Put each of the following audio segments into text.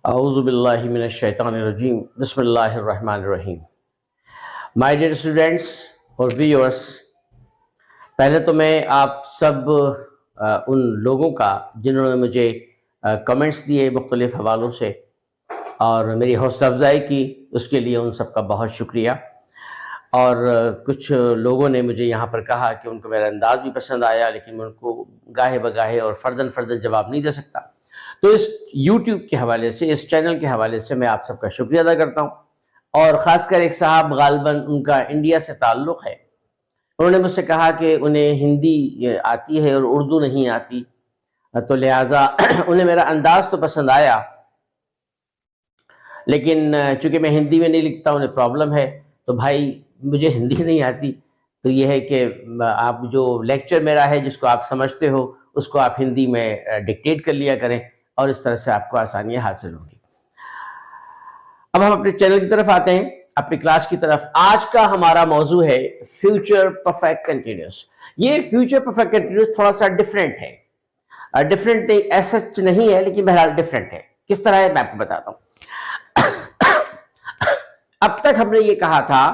Auzubillahi minash-shaytanir-rajim. Bismillahir-rahmanir-rahim. My dear students और viewers, पहले तो मैं आप सब उन लोगों का जिन्होंने मुझे कमेंट्स दिए मुख्तलिफ हवालों से और मेरी हौसला अफजाई की, उसके लिए उन सब का बहुत शुक्रिया। और कुछ लोगों ने मुझे यहाँ पर कहा कि उनको मेरा अंदाज़ भी पसंद आया, लेकिन मैं उनको गाहे बगाहे और फ़र्दन जवाब नहीं दे सकता। तो इस YouTube के हवाले से, इस चैनल के हवाले से मैं आप सबका शुक्रिया अदा करता हूँ। और ख़ासकर एक साहब गालिबन उनका इंडिया से ताल्लुक़ है, उन्होंने मुझसे कहा कि उन्हें हिंदी आती है और उर्दू नहीं आती, तो लिहाजा उन्हें मेरा अंदाज़ तो पसंद आया, लेकिन चूँकि मैं हिंदी में नहीं लिखता उन्हें प्रॉब्लम है। तो भाई मुझे हिंदी नहीं आती, तो ये है कि आप जो लेक्चर मेरा है जिसको आप समझते हो उसको आप हिंदी में डिक्टेट कर लिया करें और इस तरह से आपको आसानियाँ हासिल होंगी। अब हम अपने चैनल की तरफ आते हैं, अपनी क्लास की तरफ। आज का हमारा मौजू है फ्यूचर परफेक्ट कंटिन्यूस। ये फ्यूचर परफेक्ट कंटिन्यूस थोड़ा सा डिफरेंट है, डिफरेंट ऐसा नहीं है लेकिन बहरहाल डिफरेंट है। किस तरह है मैं आपको बताता हूँ। अब तक हमने ये कहा था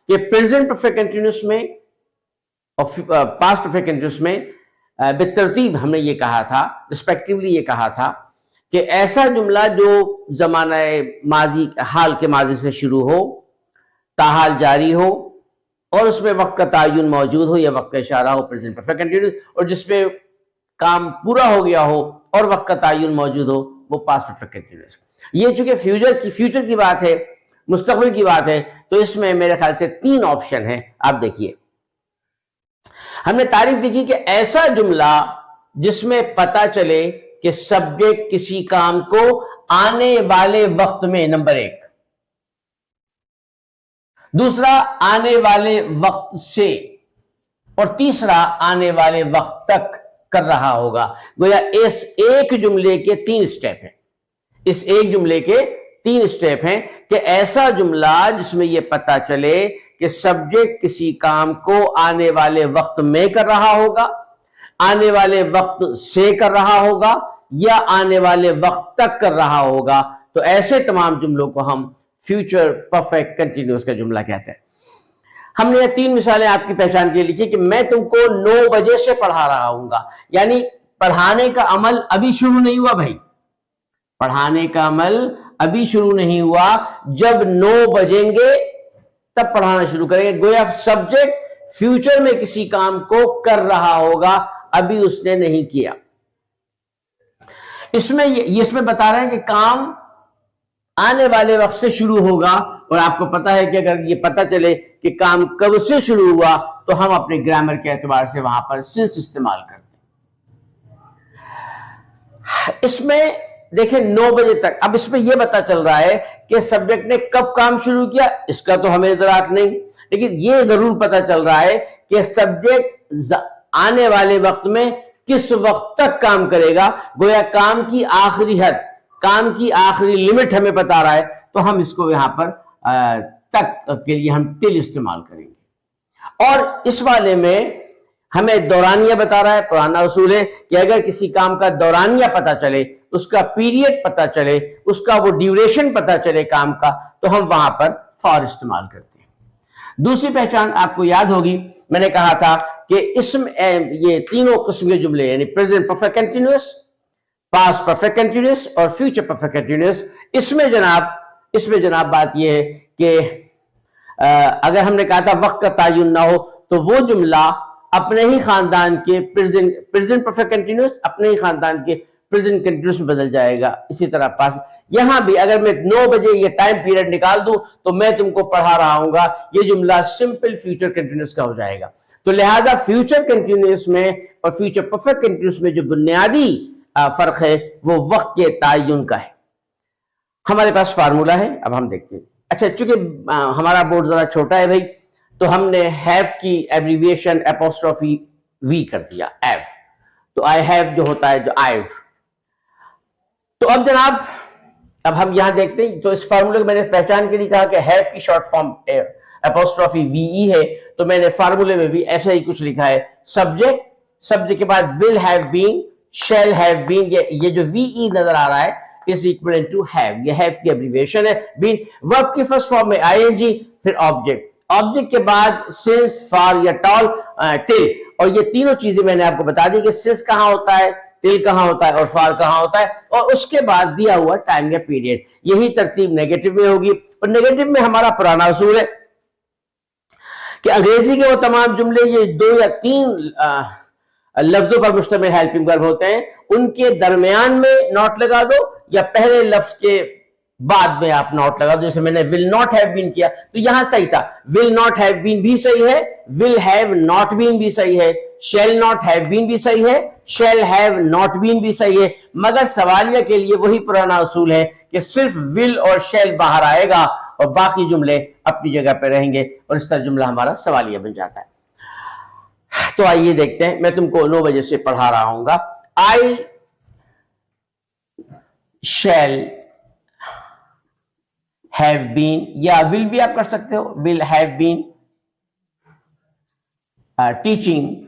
कि प्रेजेंट परफेक्ट कंटिन्यूस में और पास्ट परफेक्ट कंटिन्यूस में बेतरतीब हमने ये कहा था, रिस्पेक्टिवली ये कहा था कि ऐसा जुमला जो जमाना माजी, हाल के माजी से शुरू हो, ताहाल जारी हो और उसमें वक्त का तायुन मौजूद हो या वक्त का इशारा हो, प्रेजेंट परफेक्ट कंटिन्यूस। और जिसमें काम पूरा हो गया हो और वक्त का तायुन मौजूद हो, वो पास्ट परफेक्ट कंटिन्यूस। ये चूंकि फ्यूचर की बात है, मुस्तकबिल की बात है, तो इसमें मेरे ख्याल से 3 ऑप्शन हैं। आप देखिए, हमने तारीफ लिखी कि ऐसा जुमला जिसमें पता चले कि सब्जेक्ट किसी काम को आने वाले वक्त में, नंबर 1, दूसरा आने वाले वक्त से, और तीसरा आने वाले वक्त तक कर रहा होगा। गोया इस एक जुमले के 3 स्टेप हैं, इस एक जुमले के 3 स्टेप हैं कि ऐसा जुमला जिसमें यह पता चले कि सब्जेक्ट किसी काम को आने वाले वक्त में कर रहा होगा, आने वाले वक्त से कर रहा होगा या आने वाले वक्त तक कर रहा होगा, तो ऐसे तमाम जुमलों को हम फ्यूचर परफेक्ट कंटिन्यूअस का जुमला कहते हैं। हमने ये 3 मिसालें आपकी पहचान के लिए लिखी कि मैं तुमको 9 बजे से पढ़ा रहा हूंगा, यानी पढ़ाने का अमल अभी शुरू नहीं हुआ भाई, पढ़ाने का अमल अभी शुरू नहीं हुआ। जब 9 बजेंगे तब पढ़ाना शुरू करेंगे। गोया सब्जेक्ट फ्यूचर में किसी काम को कर रहा होगा, अभी उसने नहीं किया। इसमें बता रहे हैं कि काम आने वाले वक्त से शुरू होगा, और आपको पता है कि अगर ये पता चले कि काम कब से शुरू हुआ तो हम अपने ग्रामर के एतबार से वहां पर सिंस इस्तेमाल करते हैं। इसमें देखें 9 बजे तक, अब इसमें यह पता चल रहा है कि सब्जेक्ट ने कब काम शुरू किया, इसका तो हमें इदराक नहीं, लेकिन यह जरूर पता चल रहा है कि सब्जेक्ट आने वाले वक्त में किस वक्त तक काम करेगा। गोया काम की आखिरी हद, काम की आखिरी लिमिट हमें बता रहा है, तो हम इसको यहां पर तक के लिए हम टिल इस्तेमाल करेंगे। और इस वाले में हमें दौरानिया बता रहा है। पुराना उसूल है कि अगर किसी काम का दौरानिया पता चले, उसका पीरियड पता चले, उसका वो ड्यूरेशन पता चले काम का, तो हम वहां पर फॉर इस्तेमाल करते हैं। दूसरी पहचान आपको याद होगी, मैंने कहा था कि इसमें ये तीनों किस्म के जुमले, यानी present perfect continuous, past perfect continuous और फ्यूचर परफेक्ट कंटिन्यूअस, इसमें जनाब बात यह है कि अगर हमने कहा था वक्त का तायुन ना हो, तो वो जुमला अपने ही खानदान के प्रेजेंट परफेक्ट कंटिन्यूअस अपने ही खानदान के प्रेजेंट कंटिन्यूअस में बदल जाएगा। इसी तरह पास यहां भी अगर मैं 9 बजे ये टाइम पीरियड निकाल दूं तो मैं तुमको पढ़ा रहा हूंगा, ये जुमला सिंपल फ्यूचर कंटिन्यूअस का हो जाएगा। तो लिहाजा फ्यूचर कंटिन्यूअस में और फ्यूचर परफेक्ट कंटिन्यूअस में जो बुनियादी फर्क है वो वक्त के तायुन का है। हमारे पास फार्मूला है, अब हम देखते हैं। अच्छा, चूंकि हमारा बोर्ड जरा छोटा है भाई, तो हमने हैव की एब्रीविएशन एपोस्ट्रोफी वी कर दिया, एव। तो आई हैव जो होता है, जो आईव। तो अब जनाब, अब हम यहां देखते हैं, तो इस फार्मूले को मैंने पहचान के लिए कहा कि हैव की शॉर्ट फॉर्म एपोस्ट्रोफी वी है, तो मैंने फार्मूले में भी ऐसा ही कुछ लिखा है। सब्जेक्ट के बाद will have been, shell have been, ये जो वी नजर आ रहा है इज इक्वल टू हैव, ये हैव की एब्रिविएशन है। बीन वर्ब की फर्स्ट फॉर्म में आईएनजी, फिर ऑब्जेक्ट, ऑब्जेक्ट के बाद सिंस, फॉर या टॉल, टिल, और ये तीनों चीजें मैंने आपको बता दी कि सिंस कहां होता है, टिल कहां होता है और फॉर कहां होता है, और उसके बाद दिया हुआ टाइम या पीरियड। यही तरतीब नेगेटिव में होगी। और नेगेटिव में हमारा पुराना असूल है कि अंग्रेजी के वो तमाम जुमले ये 2 या 3 लफ्जों पर मुश्तमिल हेल्पिंग वर्ब होते हैं, उनके दरमियान में नॉट लगा दो या पहले लफ्ज के बाद में आप नॉट लगा दो। जैसे मैंने विल नॉट हैव बीन किया तो यहां सही था, विल नॉट हैव बीन भी सही है, विल हैव नॉट बीन भी सही है, शैल नॉट हैव बीन भी सही है, शैल हैव नॉट बीन भी सही है। मगर सवालिया के लिए वही पुराना असूल है कि सिर्फ विल और शैल बाहर आएगा और बाकी जुमले अपनी जगह पे रहेंगे, और इस तरह जुमला हमारा सवालिया बन जाता है। तो आइए देखते हैं, मैं तुमको 9 बजे से पढ़ा रहा हूंगा। आई शैल हैव बीन, या विल भी आप कर सकते हो, will have been teaching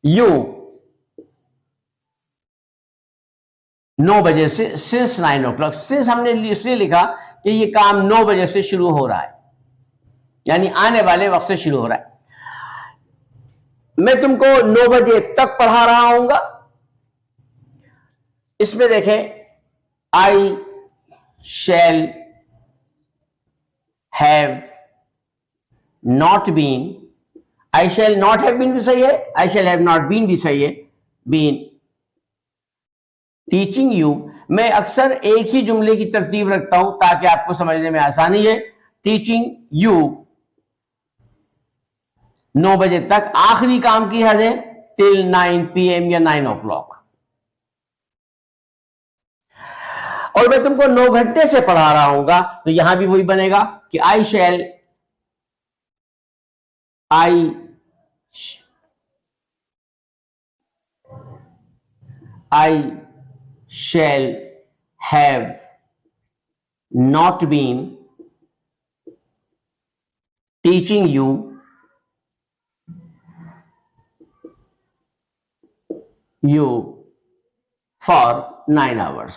you 9 बजे से, सिंस 9 o'clock। सिंस हमने इसलिए लिखा कि ये काम 9 बजे से शुरू हो रहा है, यानी आने वाले वक्त से शुरू हो रहा है। मैं तुमको 9 बजे तक पढ़ा रहा हूंगा। इसमें देखें, I shall have not been, I shall not have been भी सही है, I shall have not been भी सही है, बीन टीचिंग यू। मैं अक्सर एक ही जुमले की तरतीब रखता हूं ताकि आपको समझने में आसानी है। टीचिंग यू 9 बजे तक, आखिरी काम की हद है टिल 9 PM या 9 o'clock। और मैं तुमको 9 घंटे से पढ़ा रहा हूंगा तो यहां भी वही बनेगा कि I shall have not been teaching you for 9 hours।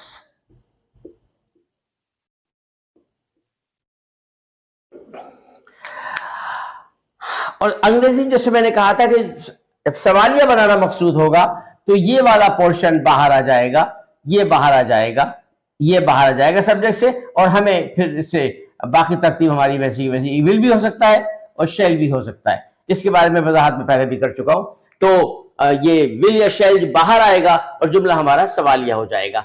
और अंग्रेजी जैसे मैंने कहा था कि जब सवालिया बनाना मकसूद होगा तो ये वाला पोर्शन बाहर आ जाएगा, ये बाहर आ जाएगा, ये बाहर आ जाएगा सब्जेक्ट से, और हमें फिर इससे बाकी तरतीब हमारी वैसी वैसी विल भी हो सकता है और शैल भी हो सकता है। इसके बारे में वजाहत में पहले भी कर चुका हूं। तो ये विल या शैल बाहर आएगा और जुमला हमारा सवालिया हो जाएगा।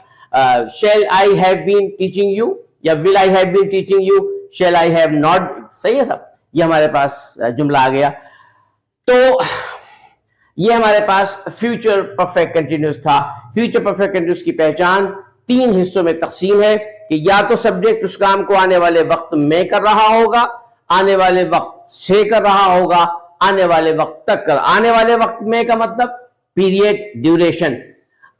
Shall I have been teaching you या will I have been teaching you, shall I have not, सही है सब, ये हमारे पास जुमला आ गया। तो ये हमारे पास फ्यूचर परफेक्ट कंटिन्यूस था। फ्यूचर परफेक्ट कंटिन्यूस की पहचान 3 हिस्सों में तकसीम है कि या तो सब्जेक्ट उस काम को आने वाले वक्त में कर रहा होगा, आने वाले वक्त से कर रहा होगा, आने वाले वक्त तक कर। आने वाले वक्त में का मतलब पीरियड, ड्यूरेशन,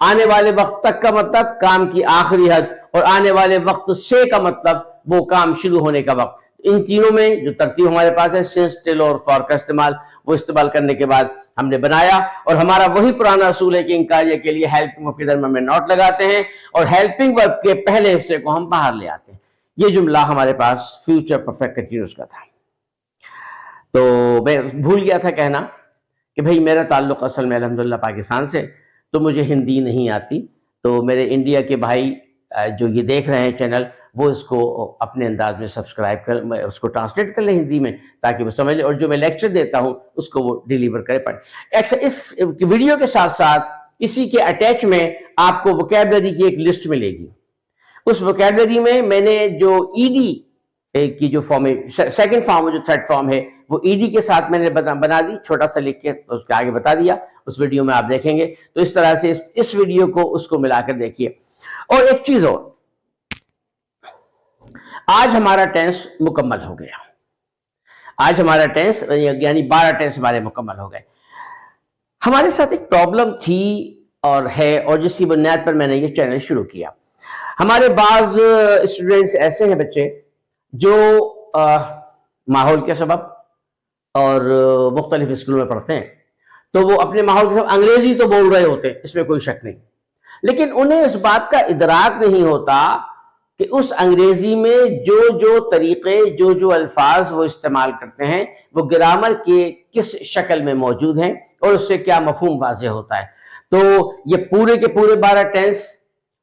आने वाले वक्त तक का मतलब काम की आखिरी हद, और आने वाले वक्त से का मतलब वो काम शुरू होने का वक्त। इन तीनों में जो तरतीब हमारे पास है, सिंस, टिल और फॉर का इस्तेमाल, वो इस्तेमाल करने के बाद हमने बनाया। और हमारा वही पुराना असूल है कि इन कार्य के लिए हेल्पिंग वर्ब के दरमियान में नॉट लगाते हैं और हेल्पिंग वर्ब के पहले हिस्से को हम बाहर ले आते हैं। ये जुमला हमारे पास फ्यूचर परफेक्ट कंटीन्यूअस का था। तो मैं भूल गया था कहना कि भाई मेरा ताल्लुक असल में अल्हम्दुलिल्लाह पाकिस्तान से, तो मुझे हिंदी नहीं आती। तो मेरे इंडिया के भाई जो ये देख रहे हैं चैनल, वो इसको अपने अंदाज में सब्सक्राइब कर, उसको ट्रांसलेट कर ले हिंदी में ताकि वो समझ ले, और जो मैं लेक्चर देता हूँ उसको वो डिलीवर करे पढ़े। अच्छा, इस वीडियो के साथ साथ इसी के अटैच में आपको वोकैबुलरी की एक लिस्ट मिलेगी। उस वोकैबुलरी में मैंने जो ईडी की जो फॉर्म है, सेकंड फॉर्म जो थर्ड फॉर्म है, वो ईडी के साथ मैंने बना दी, छोटा सा लिख के तो उसके आगे बता दिया। उस वीडियो में आप देखेंगे। तो इस तरह से इस वीडियो को उसको मिलाकर देखिए। और एक चीज और, आज हमारा टेंस मुकम्मल हो गया। आज हमारा टेंस यानी 12 टेंस हमारे मुकम्मल हो गए। हमारे साथ एक प्रॉब्लम थी और है, और जिसकी बुनियाद पर मैंने ये चैनल शुरू किया। हमारे बाज स्टूडेंट्स ऐसे हैं, बच्चे जो माहौल के सबब और मुख्तलिफ स्कूलों में पढ़ते हैं, तो वो अपने माहौल के साथ अंग्रेजी तो बोल रहे होते, इसमें कोई शक नहीं, लेकिन उन्हें इस बात का इदराक नहीं होता कि उस अंग्रेजी में जो जो तरीके, जो जो अल्फाज वो इस्तेमाल करते हैं, वो ग्रामर के किस शक्ल में मौजूद हैं और उससे क्या मफहूम वाज़ेह होता है। तो ये पूरे के पूरे 12 टेंस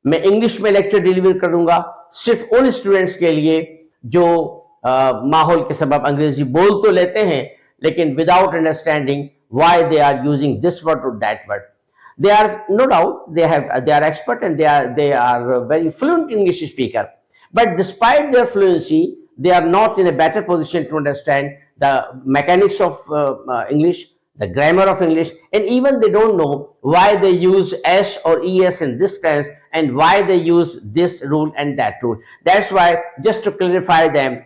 मैं इंग्लिश में लेक्चर डिलीवर करूंगा, सिर्फ उन स्टूडेंट्स के लिए जो माहौल के सबब अंग्रेजी बोल तो लेते हैं, लेकिन without understanding why they are using this word or that word. They are, no doubt, they are expert and they are very fluent English speaker, but despite their fluency, they are not in a better position to understand the mechanics of English, the grammar of English, and even they don't know why they use s or es in this tense and why they use this rule and that rule. That's why, just to clarify them,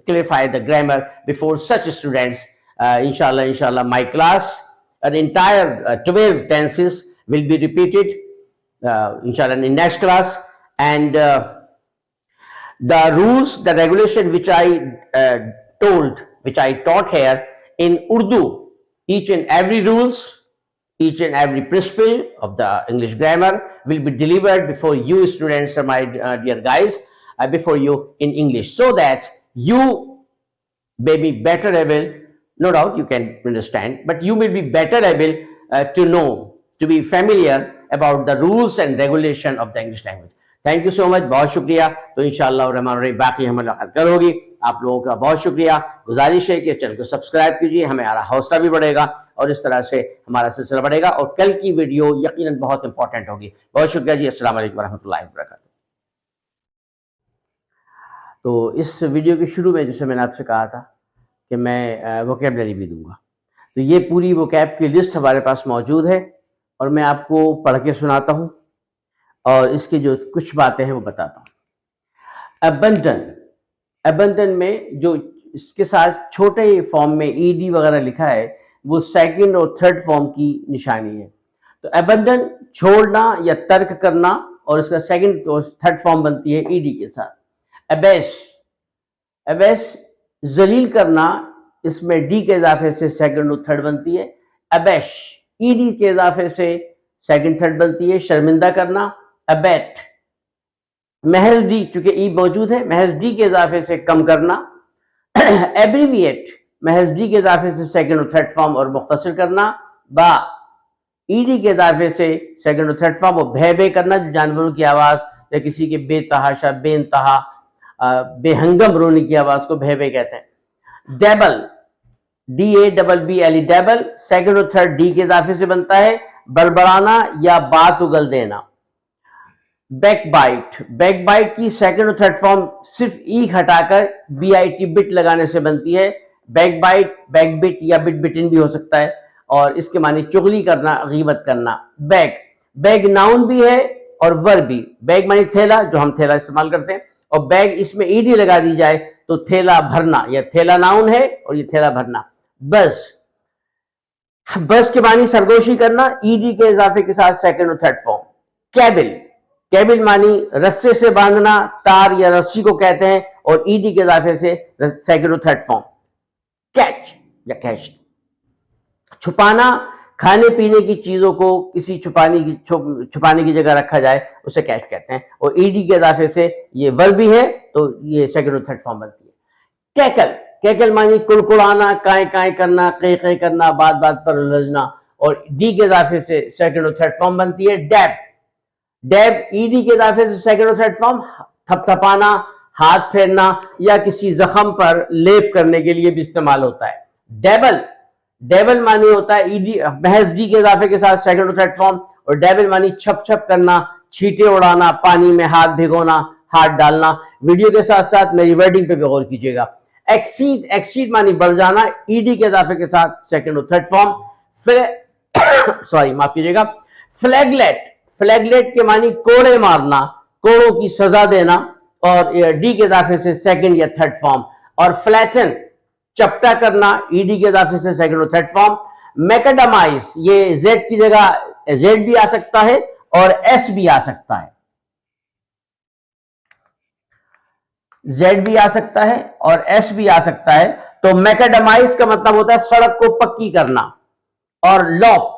clarify the grammar before such students, inshallah my class, an entire 12 tenses will be repeated inshallah in next class, and the rules, the regulation which I taught here in Urdu, each and every rules, each and every principle of the English grammar will be delivered before you students, my dear guys, before you in English, so that you may be better able. No doubt you can understand, but you will be better able to know, to be familiar about the rules and regulation of the English language. Thank you so much, बहुत शुक्रिया। तो इंशाअल्लाह और रहमान रहीम बाकी हमें मुलाकात करोगी। आप लोगों का बहुत शुक्रिया। गुजारिश है कि इस चैनल को सब्सक्राइब कीजिए, हमारा हौसला भी बढ़ेगा और इस तरह से हमारा सिलसिला बढ़ेगा, और कल की वीडियो यकीनन बहुत इंपॉर्टेंट होगी। बहुत शुक्रिया जी। अस्सलाम वालेकुम रहमतुल्लाहि व बरकातहू। तो इस वीडियो के शुरू में जैसे मैंने आपसे कहा था कि मैं वोकैबुलरी भी दूंगा, तो ये पूरी वोकैब की लिस्ट हमारे पास मौजूद है और मैं आपको पढ़ के सुनाता हूँ और इसकी जो कुछ बातें हैं वो बताता हूँ। अबंडन में जो इसके साथ छोटे फॉर्म में ईडी वगैरह लिखा है, वो सेकंड और थर्ड फॉर्म की निशानी है। तो अबंडन छोड़ना या तर्क करना, और इसका सेकंड और थर्ड फॉर्म बनती है ईडी के साथ। अबेस जलील करना, इसमें डी के इजाफे से सेकंड और थर्ड बनती है। अबेश ईडी के इजाफे से सेकंड थर्ड बनती है, शर्मिंदा करना। अबेट महज डी, चूंकि ई मौजूद है, महज डी के इजाफे से कम करना। एब्रीविएट महज डी के इजाफे से सेकंड और थर्ड फॉर्म और मुख्तसर करना। बा ईडी के इजाफे से सेकंड और थर्ड फॉर्म और भय बे करना, जो जानवरों की आवाज या किसी के बेतहाशा बेनतहा बेहंगम रोने की आवाज को भय बे कहते हैं। डेबल DABBLE डेबल सेकंड और थर्ड डी के इजाफे से बनता है। बड़बड़ाना या बात उगल देना। बैकबाइट की सेकंड और थर्ड फॉर्म सिर्फ ई हटाकर BIT बिट लगाने से बनती है। बैकबाइट, बैकबिट या बिटबिटिन भी हो सकता है, और इसके माने चुगली करना, गीबत करना। बैग नाउन भी है और वर्ब भी। बैग माने थैला, जो हम थैला इस्तेमाल करते हैं, और बैग इसमें ईडी लगा दी जाए तो थैला भरना, या थैला नाउन है और ये थैला भरना। बस के मानी सरगोशी करना, ईडी के इजाफे के साथ सेकंड और थर्ड फॉर्म। कैबिल मानी रस्से से बांधना, तार या रस्सी को कहते हैं, और ईडी के इजाफे से सेकंड और थर्ड फॉर्म। कैच या कैच छुपाना, खाने पीने की चीजों को किसी छुपाने की जगह रखा जाए, उसे कैच कहते हैं, और ईडी के इजाफे से ये वर्ब भी है तो ये सेकंड और थर्ड फॉर्म बनती है। कैकल मानी कुड़कुड़ाना, काय करना, कै करना, बात बात पर उलझना, और डी के इजाफे से सेकंड और थर्ड फॉर्म बनती है। डैब ईडी के इजाफे से सेकंड और थर्ड फॉर्म। थपथपाना, हाथ फेरना या किसी जख्म पर लेप करने के लिए भी इस्तेमाल होता है। डेबल मानी होता है ईडी महज डी के इजाफे के साथ सेकंड और थर्ड फॉर्म, और डेबल मानी छप करना, छींटे उड़ाना, पानी में हाथ भिगोना, हाथ डालना। वीडियो के साथ साथ मेरी वर्डिंग पे भी गौर कीजिएगा। एक्सीड मानी बढ़ जाना, ईडी के इजाफे के साथ सेकंड और थर्ड फॉर्म। सॉरी माफ कीजिएगा। फ्लैगलेट के मानी कोड़े मारना, कोड़ों की सजा देना, और डी के इजाफे से सेकंड या थर्ड फॉर्म। और फ्लैटन चपटा करना, ईडी के इजाफे से सेकंड और थर्ड फॉर्म। मैकेडमाइज ये जेड की जगह जेड भी आ सकता है और एस भी आ सकता है, जेड भी आ सकता है और एस भी आ सकता है। तो मैकेडमाइज का मतलब होता है सड़क को पक्की करना, और लॉप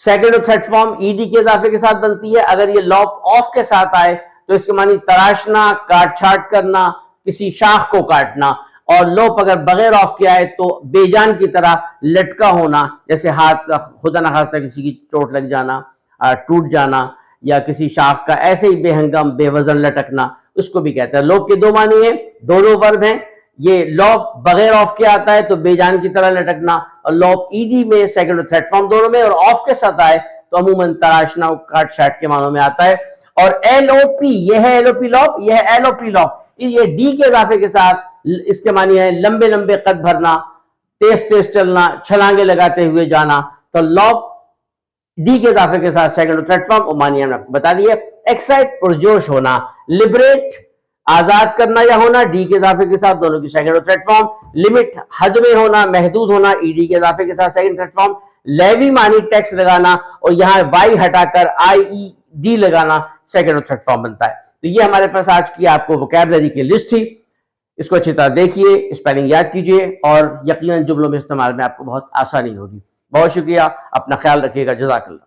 सेकंड और थर्ड फॉर्म ईडी के इजाफे के साथ बनती है। अगर ये लॉप ऑफ के साथ आए तो इसके मानी तराशना, काट छाट करना, किसी शाख को काटना। और लोप अगर बगैर ऑफ के आए तो बेजान की तरह लटका होना, जैसे हाथ खुदा न खास्ता किसी की चोट लग जाना, टूट जाना, या किसी शाख का ऐसे ही बेहंगम बेवजन लटकना, उसको भी कहते हैं। लोप के दो मानी है, दोनों वर्ब हैं। ये लॉप बगैर ऑफ के आता है तो बेजान की तरह लटकना, और लॉप ईडी में सेकंड और थर्ड फॉर्म दोनों में और ऑफ के साथ आए तो अमूमन तराशना काट छाट के मानों में आता है। और एलओपी, ये है एलओपी लॉप, ये है एलओपी लॉप। ये डी के इजाफे के साथ इसके मानी है लंबे लंबे कद भरना, तेज तेज चलना, छलांगे लगाते हुए जाना। तो लॉप डी के इजाफे के साथ सेकंड और थर्ड फॉर्म, और मानी हमने आपको बता दिया। एक्साइट पुरजोश होना, लिबरेट आजाद करना या होना, डी के इजाफे के साथ दोनों की सेकंड और थर्ड फॉर्म। लिमिट हद में होना, महदूद होना, ईडी के इजाफे के साथ सेकंड थर्ड फॉर्म। लेवी मानी टैक्स लगाना, और यहां वाई हटाकर आई ई डी लगाना, सेकंड और थर्ड फॉर्म बनता है। तो ये हमारे पास आज की आपको वोकैबुलरी की लिस्ट थी। इसको अच्छी तरह देखिए, स्पेलिंग याद कीजिए, और यकीनन जुमलों में इस्तेमाल में आपको बहुत आसानी होगी। बहुत शुक्रिया, अपना ख्याल रखिएगा। जज़ाकल्लाह।